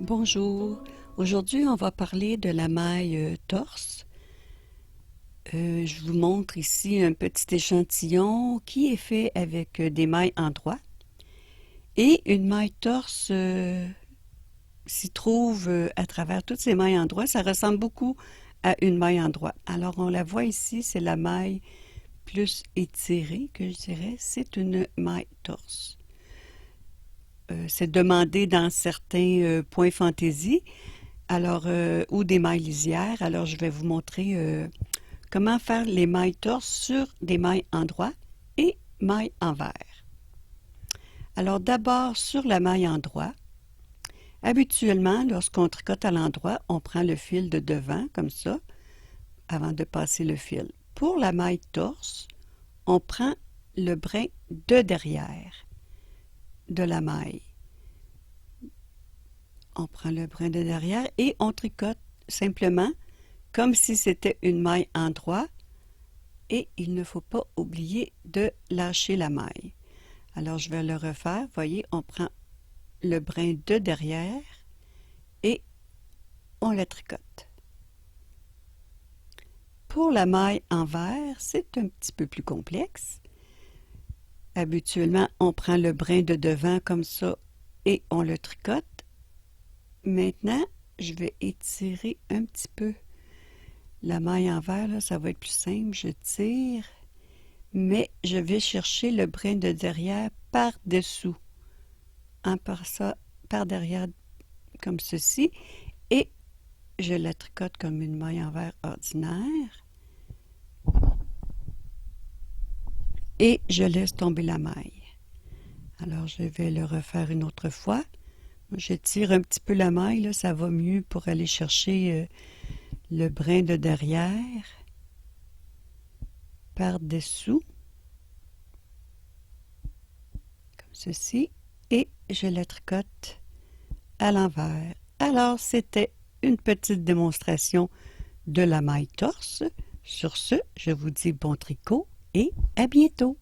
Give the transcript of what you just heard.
Bonjour, aujourd'hui on va parler de la maille torse. Je vous montre ici un petit échantillon qui est fait avec des mailles en droit. Et une maille torse s'y trouve à travers toutes ces mailles en droit. Ça ressemble beaucoup à une maille en droit. Alors on la voit ici, c'est la maille plus étirée que je dirais. C'est une maille torse. C'est demandé dans certains points fantaisie. Alors, ou des mailles lisières. Alors, je vais vous montrer comment faire les mailles torse sur des mailles en droit et mailles envers. Alors, d'abord, sur la maille en droit, habituellement, lorsqu'on tricote à l'endroit, on prend le fil de devant, comme ça, avant de passer le fil. Pour la maille torse, on prend le brin de derrière de la maille. On prend le brin de derrière et on tricote simplement comme si c'était une maille en droit et il ne faut pas oublier de lâcher la maille. Alors je vais le refaire. Voyez, on prend le brin de derrière et on le tricote. Pour la maille envers, c'est un petit peu plus complexe. Habituellement, on prend le brin de devant comme ça et on le tricote. Maintenant, je vais étirer un petit peu la maille envers, là, ça va être plus simple. Je tire, mais je vais chercher le brin de derrière par-dessous. Par derrière, comme ceci, et je la tricote comme une maille envers ordinaire. Et je laisse tomber la maille. Alors, je vais le refaire une autre fois. Je tire un petit peu la maille, là, ça va mieux pour aller chercher le brin de derrière par-dessous, comme ceci, et je la tricote à l'envers. Alors, c'était une petite démonstration de la maille torse. Sur ce, je vous dis bon tricot et à bientôt!